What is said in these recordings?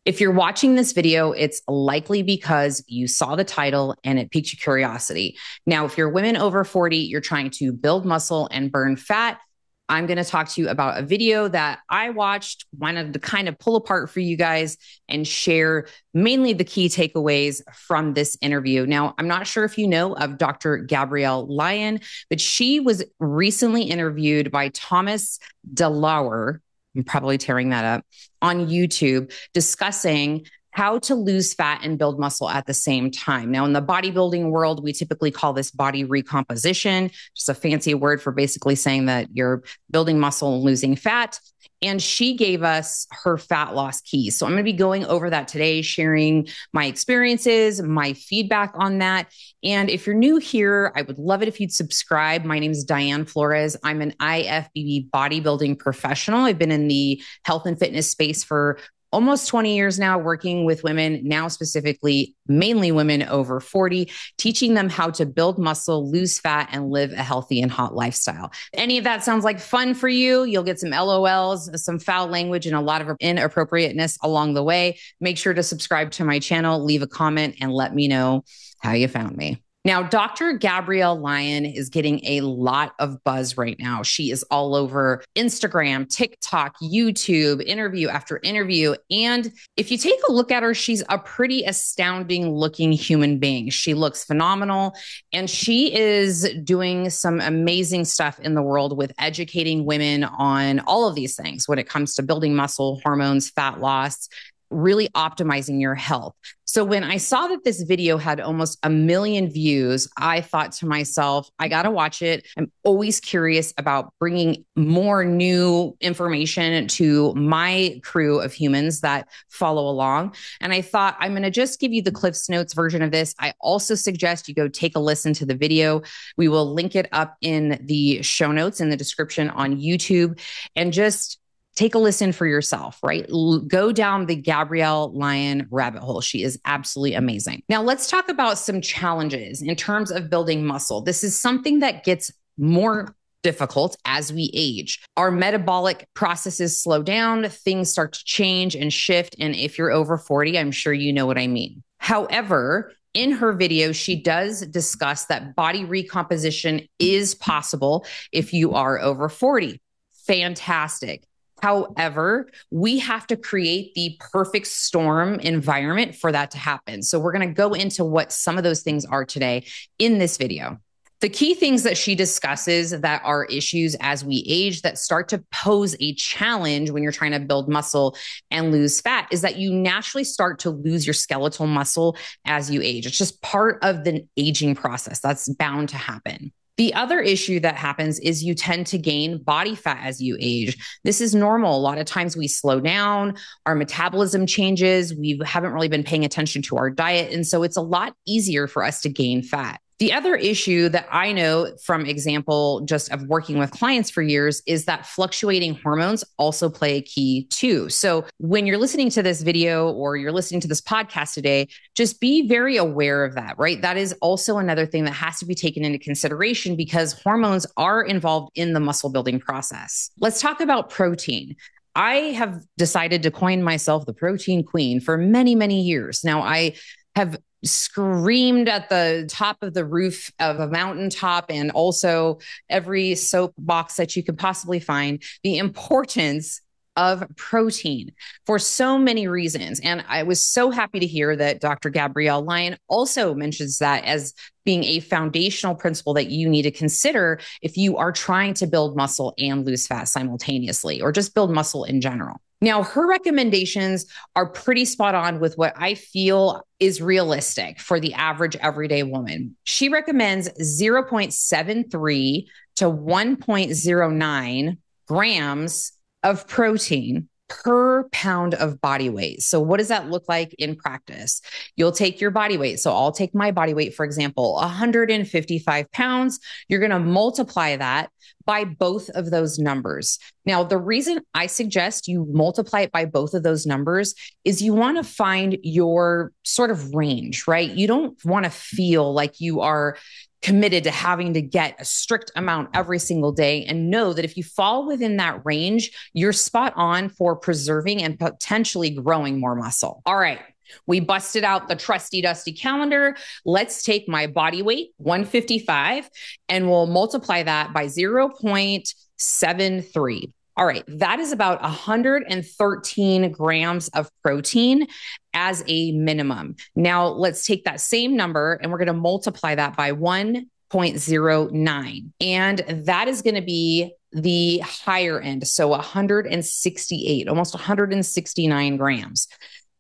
If you're watching this video, it's likely because you saw the title and it piqued your curiosity. Now, if you're women over 40, you're trying to build muscle and burn fat, I'm going to talk to you about a video that I watched, wanted to kind of pull apart for you guys and share mainly the key takeaways from this interview. Now, I'm not sure if you know of Dr. Gabrielle Lyon, but she was recently interviewed by Thomas DeLauer. I'm probably tearing that up, on YouTube, discussing how to lose fat and build muscle at the same time. Now, in the bodybuilding world, we typically call this body recomposition, just a fancy word for basically saying that you're building muscle and losing fat. And she gave us her fat loss keys. So I'm going to be going over that today, sharing my experiences, my feedback on that. And if you're new here, I would love it if you'd subscribe. My name is Diane Flores. I'm an IFBB bodybuilding professional. I've been in the health and fitness space for almost 20 years now, working with women, now specifically, mainly women over 40, teaching them how to build muscle, lose fat, and live a healthy and hot lifestyle. If any of that sounds like fun for you, you'll get some LOLs, some foul language, and a lot of inappropriateness along the way. Make sure to subscribe to my channel, leave a comment, and let me know how you found me. Now, Dr. Gabrielle Lyon is getting a lot of buzz right now. She is all over Instagram, TikTok, YouTube, interview after interview. And if you take a look at her, she's a pretty astounding looking human being. She looks phenomenal, and she is doing some amazing stuff in the world with educating women on all of these things when it comes to building muscle, hormones, fat loss, really optimizing your health. So when I saw that this video had almost 1 million views, I thought to myself, I got to watch it. I'm always curious about bringing more new information to my crew of humans that follow along. And I thought, I'm going to just give you the Cliff's Notes version of this. I also suggest you go take a listen to the video. We will link it up in the show notes in the description on YouTube, and just take a listen for yourself, right? Go down the Gabrielle Lyon rabbit hole. She is absolutely amazing. Now, let's talk about some challenges in terms of building muscle. This is something that gets more difficult as we age. Our metabolic processes slow down, things start to change and shift. And if you're over 40, I'm sure you know what I mean. However, in her video, she does discuss that body recomposition is possible if you are over 40. Fantastic. However, we have to create the perfect storm environment for that to happen. So we're going to go into what some of those things are today in this video. The key things that she discusses that are issues as we age that start to pose a challenge when you're trying to build muscle and lose fat is that you naturally start to lose your skeletal muscle as you age. It's just part of the aging process. That's bound to happen. The other issue that happens is you tend to gain body fat as you age. This is normal. A lot of times we slow down, our metabolism changes, we haven't really been paying attention to our diet, and so it's a lot easier for us to gain fat. The other issue that I know from example, just of working with clients for years, is that fluctuating hormones also play a key too. So when you're listening to this video or you're listening to this podcast today, just be very aware of that, right? That is also another thing that has to be taken into consideration because hormones are involved in the muscle building process. Let's talk about protein. I have decided to coin myself the protein queen for many, many years. Now, I have screamed at the top of the roof of a mountaintop and also every soapbox that you could possibly find the importance of protein for so many reasons. And I was so happy to hear that Dr. Gabrielle Lyon also mentions that as being a foundational principle that you need to consider if you are trying to build muscle and lose fat simultaneously, or just build muscle in general. Now, her recommendations are pretty spot on with what I feel is realistic for the average everyday woman. She recommends 0.73 to 1.09 grams of protein per pound of body weight. So what does that look like in practice? You'll take your body weight. So I'll take my body weight, for example, 155 pounds. You're going to multiply that by both of those numbers. Now, the reason I suggest you multiply it by both of those numbers is you want to find your sort of range, right? You don't want to feel like you are committed to having to get a strict amount every single day, and know that if you fall within that range, you're spot on for preserving and potentially growing more muscle. All right. We busted out the trusty dusty calendar. Let's take my body weight, 155, and we'll multiply that by 0.73. All right, that is about 113 grams of protein as a minimum. Now, let's take that same number and we're going to multiply that by 1.09. And that is going to be the higher end. So 168, almost 169 grams.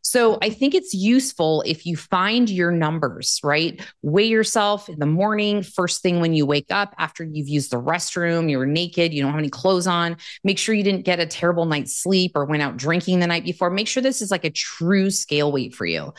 So I think it's useful if you find your numbers, right? Weigh yourself in the morning, first thing when you wake up, after you've used the restroom, you're naked, you don't have any clothes on. Make sure you didn't get a terrible night's sleep or went out drinking the night before. Make sure this is like a true scale weight for you.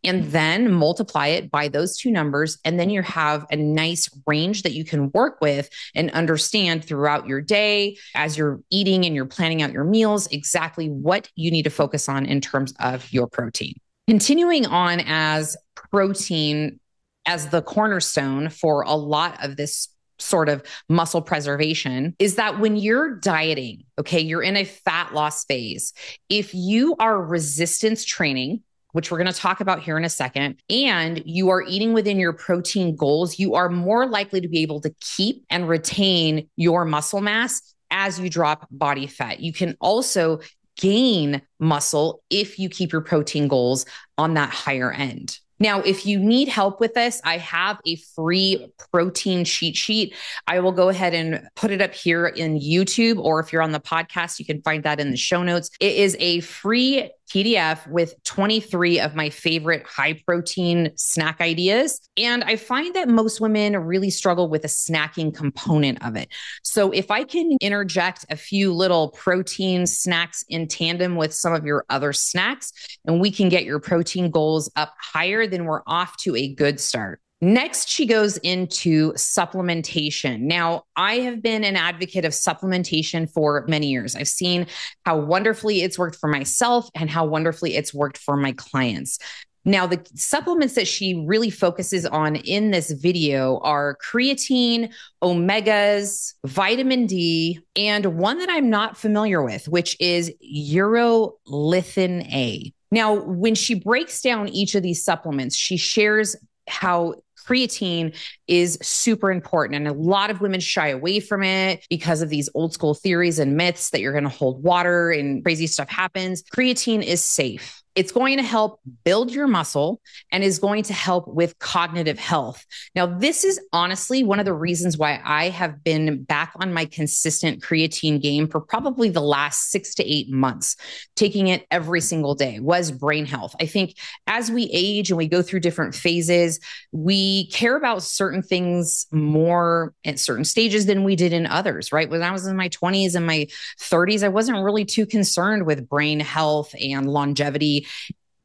And then multiply it by those two numbers. And then you have a nice range that you can work with and understand throughout your day as you're eating and you're planning out your meals, exactly what you need to focus on in terms of your protein. Continuing on as protein as the cornerstone for a lot of this sort of muscle preservation is that when you're dieting, okay, you're in a fat loss phase. If you are resistance training, which we're going to talk about here in a second, and you are eating within your protein goals, you are more likely to be able to keep and retain your muscle mass as you drop body fat. You can also gain muscle if you keep your protein goals on that higher end. Now, if you need help with this, I have a free protein cheat sheet. I will go ahead and put it up here in YouTube, or if you're on the podcast, you can find that in the show notes. It is a free PDF with 23 of my favorite high protein snack ideas. And I find that most women really struggle with a snacking component of it. So if I can interject a few little protein snacks in tandem with some of your other snacks, and we can get your protein goals up higher, then we're off to a good start. Next, she goes into supplementation. Now, I have been an advocate of supplementation for many years. I've seen how wonderfully it's worked for myself and how wonderfully it's worked for my clients. Now, the supplements that she really focuses on in this video are creatine, omegas, vitamin D, and one that I'm not familiar with, which is urolithin A. Now, when she breaks down each of these supplements, she shares how creatine is super important. And a lot of women shy away from it because of these old school theories and myths that you're going to hold water and crazy stuff happens. Creatine is safe. It's going to help build your muscle and is going to help with cognitive health. Now, this is honestly one of the reasons why I have been back on my consistent creatine game for probably the last 6 to 8 months. Taking it every single day was brain health. I think as we age and we go through different phases, we care about certain things more at certain stages than we did in others, right? When I was in my 20s and my 30s, I wasn't really too concerned with brain health and longevity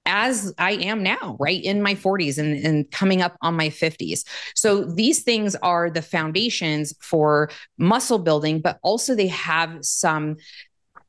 as I am now, right? In my 40s and coming up on my 50s. So these things are the foundations for muscle building, but also they have some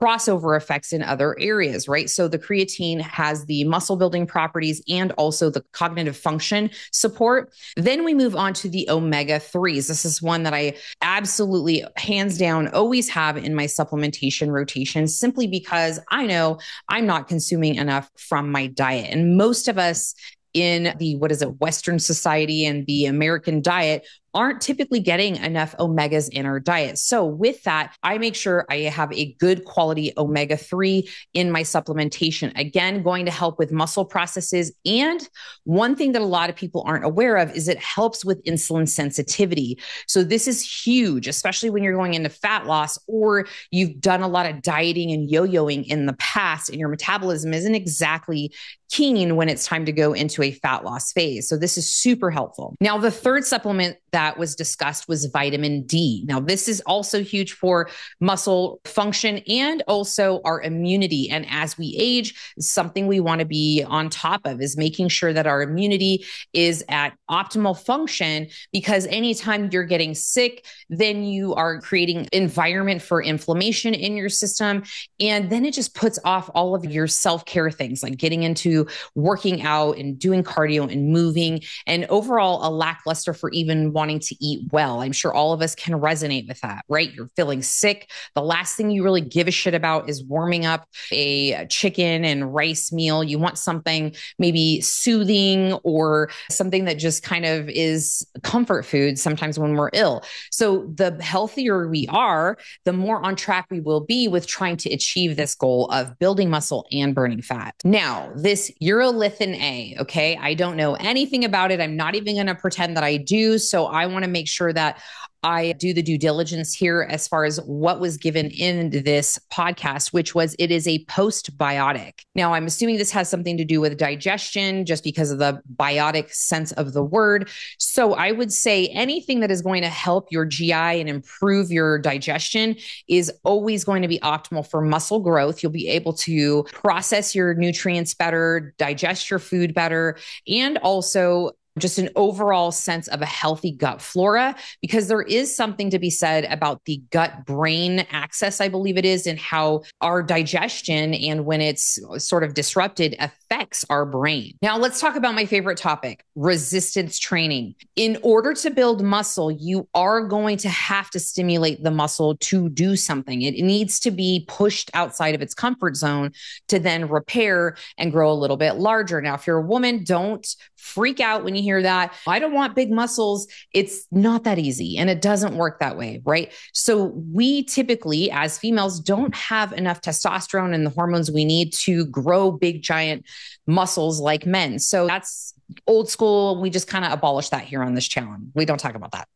crossover effects in other areas, right? So the creatine has the muscle building properties and also the cognitive function support. Then we move on to the omega-3s. This is one that I absolutely, hands down, always have in my supplementation rotation, simply because I know I'm not consuming enough from my diet. And most of us in the, Western society and the American diet aren't typically getting enough omegas in our diet. So with that, I make sure I have a good quality omega-3 in my supplementation. Again, going to help with muscle processes. And one thing that a lot of people aren't aware of is it helps with insulin sensitivity. So this is huge, especially when you're going into fat loss or you've done a lot of dieting and yo-yoing in the past and your metabolism isn't exactly keen when it's time to go into a fat loss phase. So this is super helpful. Now, the third supplement that was discussed was vitamin D. Now, this is also huge for muscle function and also our immunity. And as we age, something we want to be on top of is making sure that our immunity is at optimal function, because anytime you're getting sick, then you are creating environment for inflammation in your system. And then it just puts off all of your self-care things like getting into working out and doing cardio and moving, and overall a lackluster for even wanting to eat well. I'm sure all of us can resonate with that, right? You're feeling sick. The last thing you really give a shit about is warming up a chicken and rice meal. You want something maybe soothing or something that just kind of is comfort food sometimes when we're ill. So the healthier we are, the more on track we will be with trying to achieve this goal of building muscle and burning fat. Now, this urolithin A, okay, I don't know anything about it. I'm not even going to pretend that I do. So I want to make sure that I do the due diligence here as far as what was given in this podcast, which was it is a postbiotic. Now, I'm assuming this has something to do with digestion just because of the biotic sense of the word. So I would say anything that is going to help your GI and improve your digestion is always going to be optimal for muscle growth. You'll be able to process your nutrients better, digest your food better, and also just an overall sense of a healthy gut flora, because there is something to be said about the gut-brain axis, I believe it is, and how our digestion and when it's sort of disrupted affects our brain. Now, let's talk about my favorite topic, resistance training. In order to build muscle, you are going to have to stimulate the muscle to do something. It needs to be pushed outside of its comfort zone to then repair and grow a little bit larger. Now, if you're a woman, don't freak out when you hear that. I don't want big muscles. It's not that easy and it doesn't work that way, right? So we typically, as females, don't have enough testosterone and the hormones we need to grow big, giant muscles like men. So that's old school. We just kind of abolish that here on this channel. We don't talk about that.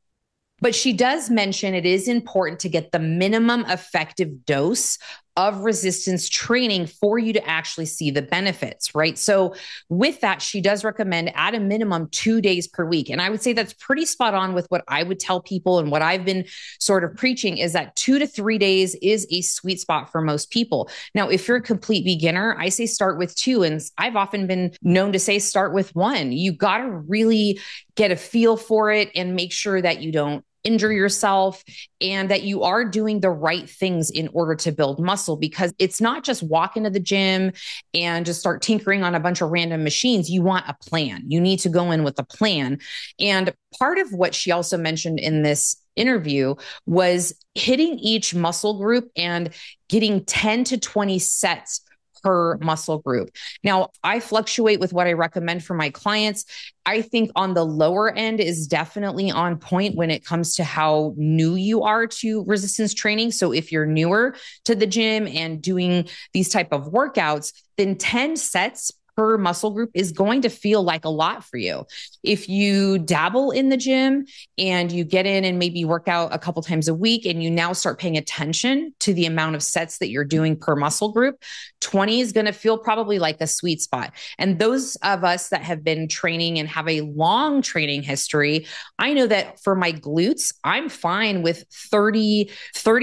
But she does mention it is important to get the minimum effective dose of resistance training for you to actually see the benefits, right? So with that, she does recommend at a minimum 2 days per week. And I would say that's pretty spot on with what I would tell people. And what I've been sort of preaching is that 2 to 3 days is a sweet spot for most people. Now, if you're a complete beginner, I say start with 2. And I've often been known to say start with 1. You got to really get a feel for it and make sure that you don't injure yourself and that you are doing the right things in order to build muscle, because it's not just walk into the gym and just start tinkering on a bunch of random machines. You want a plan. You need to go in with a plan. And part of what she also mentioned in this interview was hitting each muscle group and getting 10 to 20 sets per muscle group. Now, I fluctuate with what I recommend for my clients. I think on the lower end is definitely on point when it comes to how new you are to resistance training. So if you're newer to the gym and doing these type of workouts, then 10 sets per muscle group is going to feel like a lot for you. If you dabble in the gym and you get in and maybe work out a couple times a week and you now start paying attention to the amount of sets that you're doing per muscle group, 20 is going to feel probably like a sweet spot. And those of us that have been training and have a long training history, I know that for my glutes, I'm fine with 30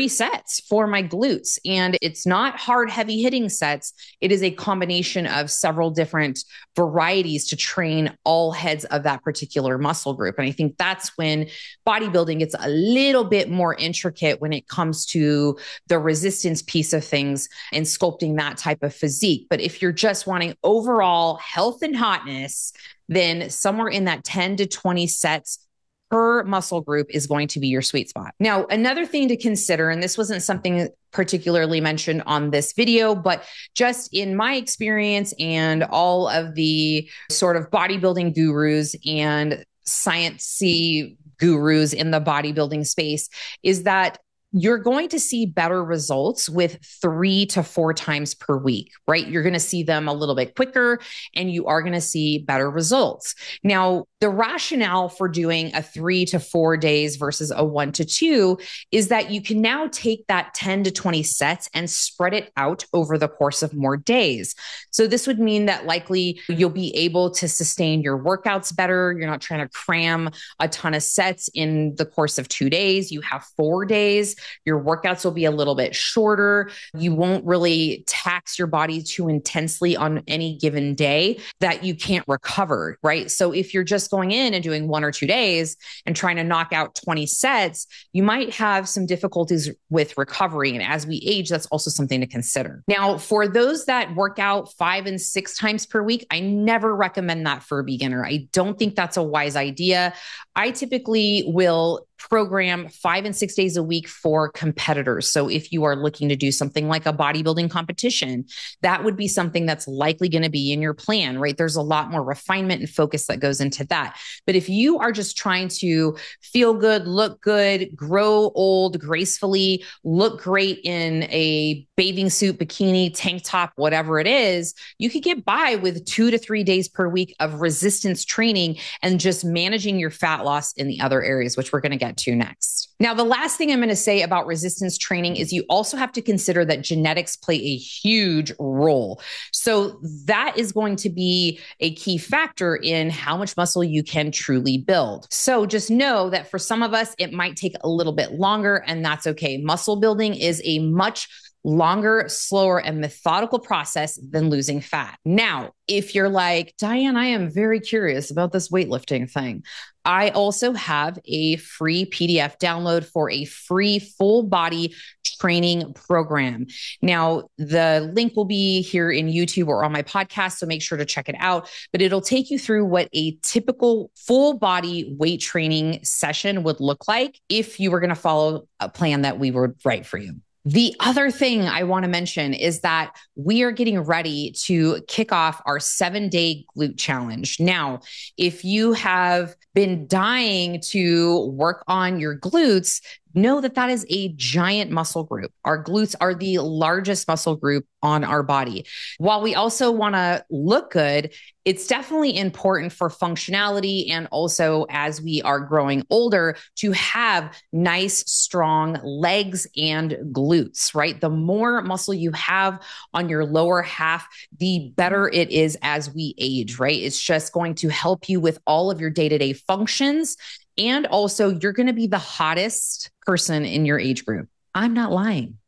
sets for my glutes. And it's not hard, heavy hitting sets. It is a combination of several different varieties to train all heads of that particular muscle group. And I think that's when bodybuilding gets a little bit more intricate when it comes to the resistance piece of things and sculpting that type of physique. But if you're just wanting overall health and hotness, then somewhere in that 10 to 20 sets per muscle group is going to be your sweet spot. Now, another thing to consider, and this wasn't something particularly mentioned on this video, but just in my experience and all of the sort of bodybuilding gurus and sciencey gurus in the bodybuilding space, is that you're going to see better results with 3 to 4 times per week, right? You're going to see them a little bit quicker and you are going to see better results. Now, the rationale for doing a 3 to 4 days versus a 1 to 2 is that you can now take that 10 to 20 sets and spread it out over the course of more days. So this would mean that likely you'll be able to sustain your workouts better. You're not trying to cram a ton of sets in the course of 2 days. You have 4 days. Your workouts will be a little bit shorter. You won't really tax your body too intensely on any given day that you can't recover, right? So if you're just going in and doing 1 or 2 days and trying to knock out 20 sets, you might have some difficulties with recovery. And as we age, that's also something to consider. Now, for those that work out 5 and 6 times per week, I never recommend that for a beginner. I don't think that's a wise idea. I typically will program 5 and 6 days a week for competitors. So if you are looking to do something like a bodybuilding competition, that would be something that's likely going to be in your plan, right? There's a lot more refinement and focus that goes into that. But if you are just trying to feel good, look good, grow old gracefully, look great in a bathing suit, bikini, tank top, whatever it is, you could get by with 2 to 3 days per week of resistance training and just managing your fat loss in the other areas, which we're going to get to next. Now, the last thing I'm going to say about resistance training is you also have to consider that genetics play a huge role. So that is going to be a key factor in how much muscle you can truly build. So just know that for some of us, it might take a little bit longer, and that's okay. Muscle building is a much longer, slower, and methodical process than losing fat. Now, if you're like, Diane, I am very curious about this weightlifting thing, I also have a free PDF download for a free full body training program. Now, the link will be here in YouTube or on my podcast, so make sure to check it out. But it'll take you through what a typical full body weight training session would look like if you were going to follow a plan that we would write for you. The other thing I want to mention is that we are getting ready to kick off our 7-day glute challenge. Now, if you have been dying to work on your glutes, know that that is a giant muscle group. Our glutes are the largest muscle group on our body. While we also want to look good, it's definitely important for functionality and also as we are growing older to have nice, strong legs and glutes, right? The more muscle you have on your lower half, the better it is as we age, right? It's just going to help you with all of your day-to-day functions. And also, you're going to be the hottest person in your age group. I'm not lying.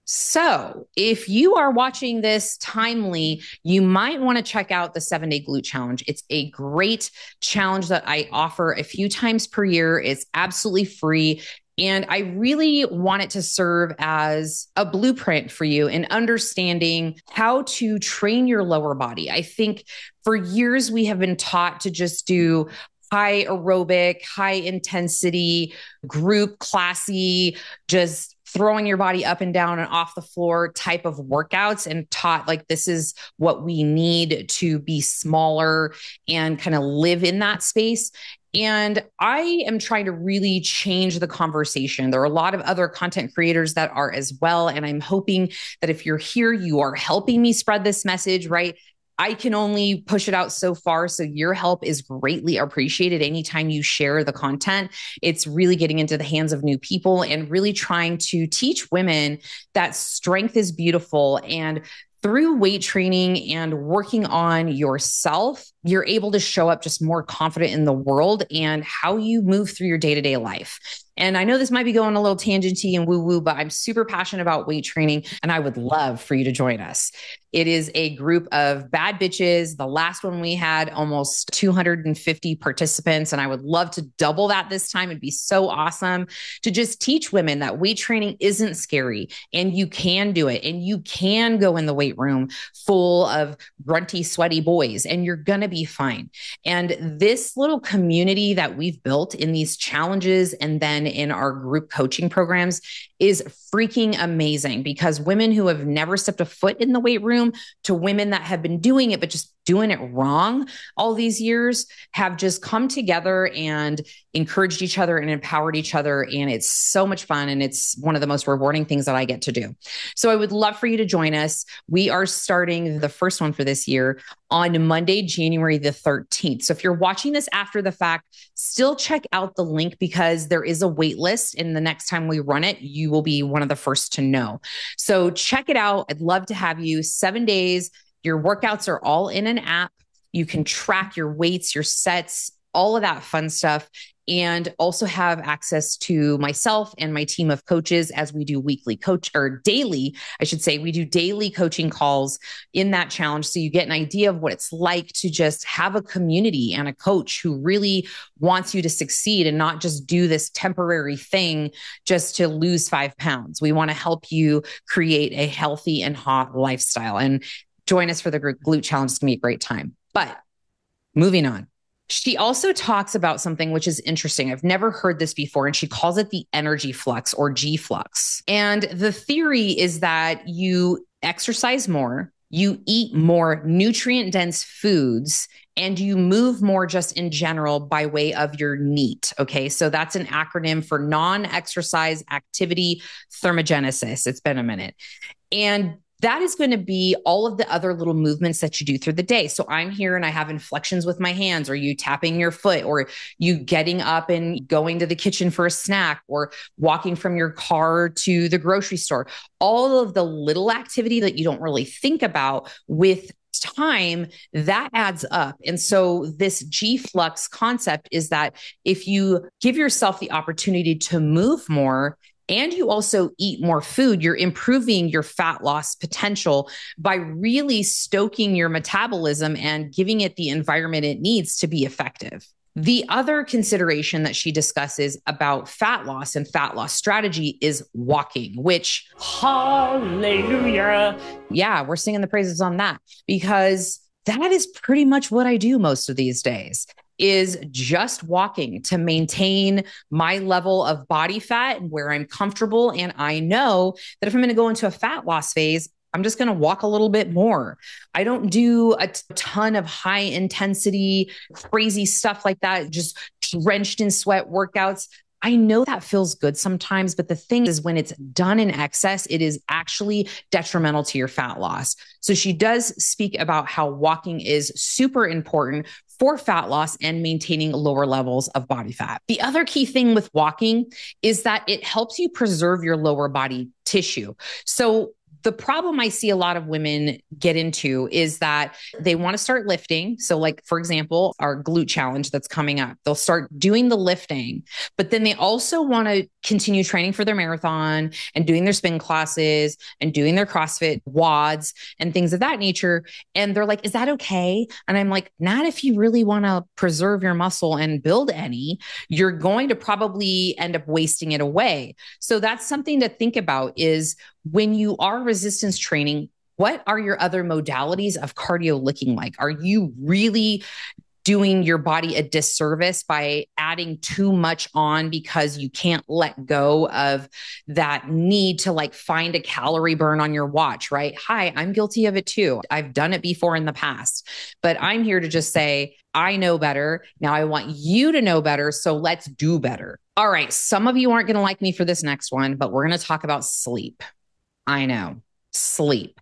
So if you are watching this timely, you might want to check out the 7-day glute challenge. It's a great challenge that I offer a few times per year. It's absolutely free. And I really want it to serve as a blueprint for you in understanding how to train your lower body. I think for years we have been taught to just do high aerobic, high intensity, group classy, just throwing your body up and down and off the floor type of workouts, and taught like this is what we need to be smaller and kind of live in that space. And I am trying to really change the conversation. There are a lot of other content creators that are as well. And I'm hoping that if you're here, you are helping me spread this message, right? I can only push it out so far. So your help is greatly appreciated. Anytime you share the content, it's really getting into the hands of new people and really trying to teach women that strength is beautiful. And through weight training and working on yourself, you're able to show up just more confident in the world and how you move through your day-to-day life. And I know this might be going a little tangenty and woo-woo, but I'm super passionate about weight training and I would love for you to join us. It is a group of bad bitches. The last one we had almost 250 participants, and I would love to double that this time. It'd be so awesome to just teach women that weight training isn't scary and you can do it, and you can go in the weight room full of grunty, sweaty boys and you're going to be fine. And this little community that we've built in these challenges and then in our group coaching programs is freaking amazing, because women who have never stepped a foot in the weight room to women that have been doing it, but just doing it wrong all these years, have just come together and encouraged each other and empowered each other. And it's so much fun. And it's one of the most rewarding things that I get to do. So I would love for you to join us. We are starting the first one for this year on Monday, January the 13th. So if you're watching this after the fact, still check out the link, because there is a wait list. And the next time we run it, you will be one of the first to know. So check it out. I'd love to have you. 7 days. Your workouts are all in an app. You can track your weights, your sets, all of that fun stuff, and also have access to myself and my team of coaches as we do we do daily coaching calls in that challenge. So you get an idea of what it's like to just have a community and a coach who really wants you to succeed and not just do this temporary thing just to lose 5 pounds. We want to help you create a healthy and hot lifestyle. And join us for the glute challenge. It's going to be a great time. But moving on. She also talks about something which is interesting. I've never heard this before, and she calls it the energy flux or G flux. And the theory is that you exercise more, you eat more nutrient dense foods, and you move more just in general by way of your NEAT. Okay. So that's an acronym for non exercise activity thermogenesis. It's been a minute. And that is going to be all of the other little movements that you do through the day. So I'm here and I have inflections with my hands, or you tapping your foot, or you getting up and going to the kitchen for a snack, or walking from your car to the grocery store. All of the little activity that you don't really think about with time, that adds up. And so this G flux concept is that if you give yourself the opportunity to move more, and you also eat more food, you're improving your fat loss potential by really stoking your metabolism and giving it the environment it needs to be effective. The other consideration that she discusses about fat loss and fat loss strategy is walking, which, hallelujah. Yeah, we're singing the praises on that, because that is pretty much what I do most of these days, is just walking to maintain my level of body fat and where I'm comfortable. And I know that if I'm going to go into a fat loss phase, I'm just going to walk a little bit more. I don't do a ton of high intensity, crazy stuff like that, just drenched in sweat workouts. I know that feels good sometimes, but the thing is, when it's done in excess, it is actually detrimental to your fat loss. So she does speak about how walking is super important for fat loss and maintaining lower levels of body fat. The other key thing with walking is that it helps you preserve your lower body tissue. So the problem I see a lot of women get into is that they want to start lifting. So like, for example, our glute challenge that's coming up, they'll start doing the lifting, but then they also want to continue training for their marathon and doing their spin classes and doing their CrossFit WODs and things of that nature. And they're like, is that okay? And I'm like, not if you really want to preserve your muscle and build any. You're going to probably end up wasting it away. So that's something to think about, is when you are resistance training, what are your other modalities of cardio looking like? Are you really doing your body a disservice by adding too much on because you can't let go of that need to like find a calorie burn on your watch, right? Hi, I'm guilty of it too. I've done it before in the past, but I'm here to just say, I know better. Now I want you to know better. So let's do better. All right. Some of you aren't going to like me for this next one, but we're going to talk about sleep. I know, sleep.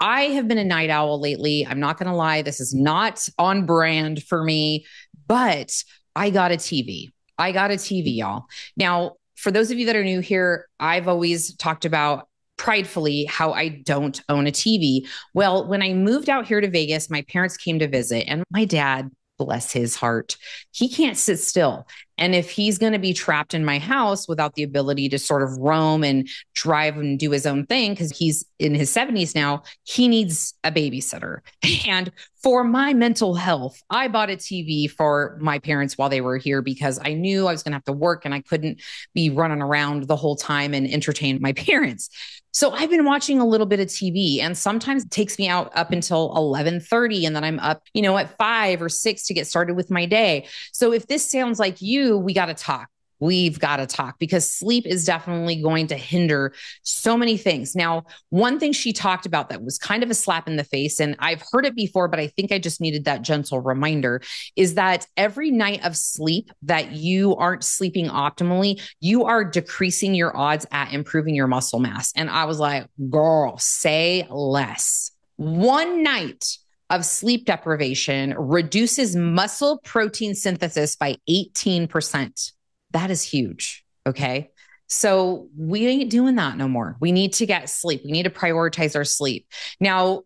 I have been a night owl lately. I'm not going to lie. This is not on brand for me, but I got a TV. I got a TV, y'all. Now, for those of you that are new here, I've always talked about pridefully how I don't own a TV. Well, when I moved out here to Vegas, my parents came to visit, and my dad, bless his heart, he can't sit still. And if he's going to be trapped in my house without the ability to sort of roam and drive and do his own thing, because he's in his 70s now, he needs a babysitter. And for my mental health, I bought a TV for my parents while they were here, because I knew I was going to have to work and I couldn't be running around the whole time and entertain my parents. So I've been watching a little bit of TV, and sometimes it takes me out up until 11:30, and then I'm up, at 5 or 6 to get started with my day. So if this sounds like you, we got to talk. We've got to talk, because sleep is definitely going to hinder so many things. Now, one thing she talked about that was kind of a slap in the face, and I've heard it before, but I think I just needed that gentle reminder, is that every night of sleep that you aren't sleeping optimally, you are decreasing your odds at improving your muscle mass. And I was like, girl, say less. One night of sleep deprivation reduces muscle protein synthesis by 18%. That is huge. Okay. So we ain't doing that no more. We need to get sleep. We need to prioritize our sleep. Now,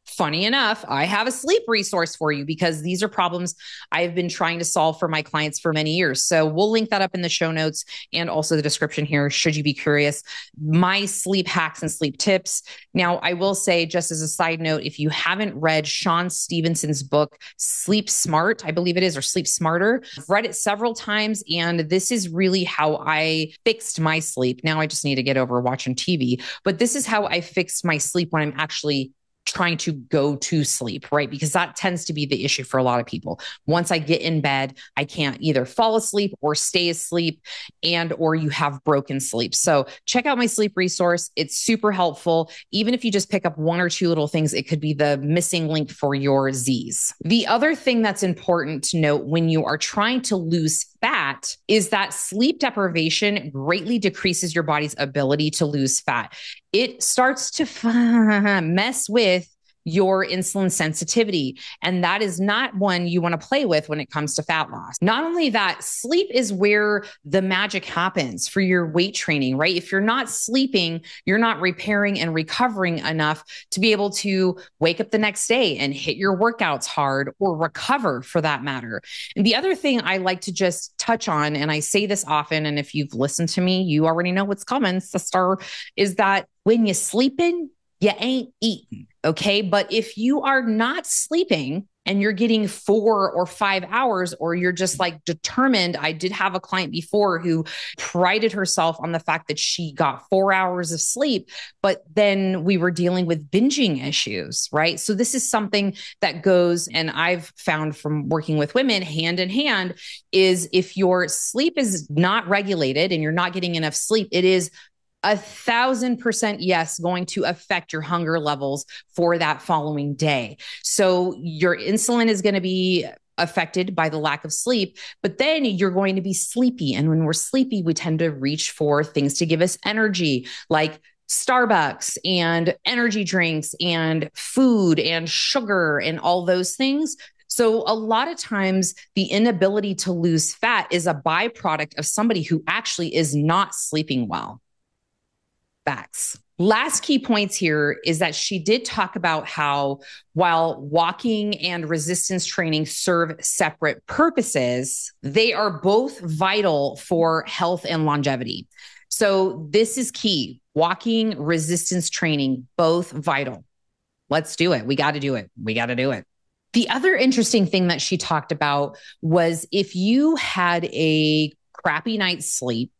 funny enough, I have a sleep resource for you, because these are problems I've been trying to solve for my clients for many years. So we'll link that up in the show notes and also the description here, should you be curious. My sleep hacks and sleep tips. Now, I will say, just as a side note, if you haven't read Sean Stevenson's book, Sleep Smart, I believe it is, or Sleep Smarter, I've read it several times, and this is really how I fixed my sleep. Now I just need to get over watching TV, but this is how I fixed my sleep when I'm actually trying to go to sleep, right? Because that tends to be the issue for a lot of people. Once I get in bed, I can't either fall asleep or stay asleep, and or you have broken sleep. So check out my sleep resource. It's super helpful. Even if you just pick up one or two little things, it could be the missing link for your Z's. The other thing that's important to note when you are trying to lose fat is that sleep deprivation greatly decreases your body's ability to lose fat. It starts to mess with your insulin sensitivity. And that is not one you want to play with when it comes to fat loss. Not only that, sleep is where the magic happens for your weight training, right? If you're not sleeping, you're not repairing and recovering enough to be able to wake up the next day and hit your workouts hard or recover for that matter. And the other thing I like to just touch on, and I say this often, and if you've listened to me, you already know what's coming, sister, is that when you're sleeping, you ain't eating, okay? But if you are not sleeping and you're getting 4 or 5 hours, or you're just like determined, I did have a client before who prided herself on the fact that she got 4 hours of sleep, but then we were dealing with binging issues, right? So this is something that goes, and I've found from working with women hand in hand, is if your sleep is not regulated and you're not getting enough sleep, it is 1,000% yes, going to affect your hunger levels for that following day. So your insulin is going to be affected by the lack of sleep, but then you're going to be sleepy. And when we're sleepy, we tend to reach for things to give us energy, like Starbucks and energy drinks and food and sugar and all those things. So a lot of times the inability to lose fat is a byproduct of somebody who actually is not sleeping well. Facts. Last key points here is that she did talk about how while walking and resistance training serve separate purposes, they are both vital for health and longevity. So this is key. Walking, resistance training, both vital. Let's do it. We got to do it. We got to do it. The other interesting thing that she talked about was if you had a crappy night's sleep,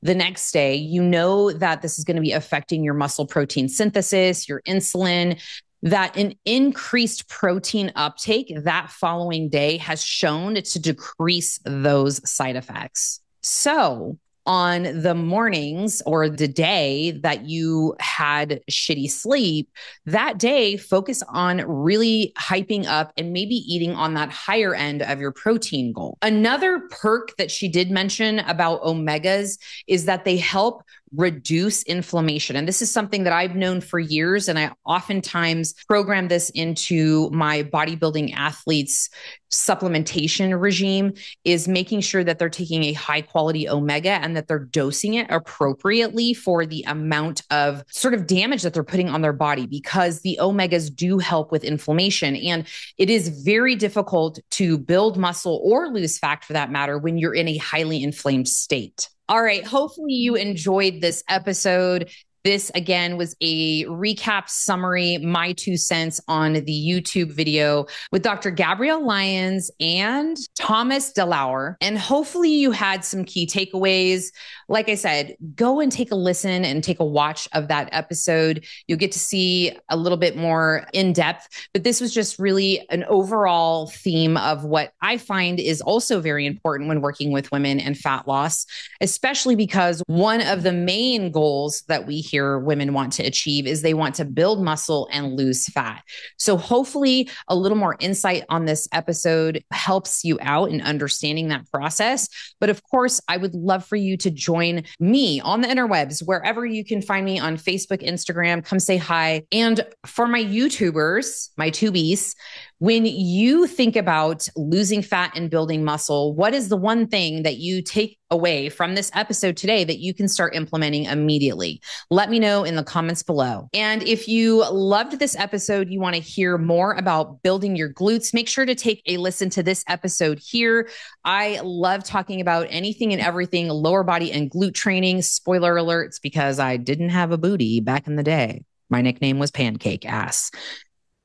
the next day, you know that this is going to be affecting your muscle protein synthesis, your insulin, that an increased protein uptake that following day has shown to decrease those side effects. So on the mornings or the day that you had shitty sleep, that day, focus on really hyping up and maybe eating on that higher end of your protein goal. Another perk that she did mention about omegas is that they help reduce inflammation. And this is something that I've known for years. And I oftentimes program this into my bodybuilding athletes' supplementation regime, is making sure that they're taking a high quality omega and that they're dosing it appropriately for the amount of sort of damage that they're putting on their body, because the omegas do help with inflammation. And it is very difficult to build muscle or lose fat for that matter when you're in a highly inflamed state. All right. Hopefully you enjoyed this episode. This, again, was a recap summary, my 2 cents on the YouTube video with Dr. Gabrielle Lyons and Thomas DeLauer. And hopefully you had some key takeaways. Like I said, go and take a listen and take a watch of that episode. You'll get to see a little bit more in depth, but this was just really an overall theme of what I find is also very important when working with women and fat loss, especially because one of the main goals that we hear women want to achieve is they want to build muscle and lose fat. So hopefully a little more insight on this episode helps you out in understanding that process. But of course, I would love for you to join me on the interwebs, wherever you can find me on Facebook, Instagram, come say hi. And for my YouTubers, my tubies, when you think about losing fat and building muscle, what is the one thing that you take away from this episode today that you can start implementing immediately? Let me know in the comments below. And if you loved this episode, you want to hear more about building your glutes, make sure to take a listen to this episode here. I love talking about anything and everything lower body and glute training. Spoiler alerts, because I didn't have a booty back in the day. My nickname was Pancake Ass.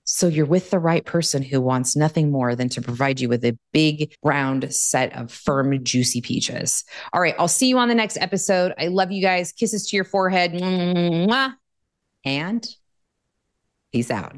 So you're with the right person who wants nothing more than to provide you with a big round set of firm, juicy peaches. All right. I'll see you on the next episode. I love you guys. Kisses to your forehead. And peace out.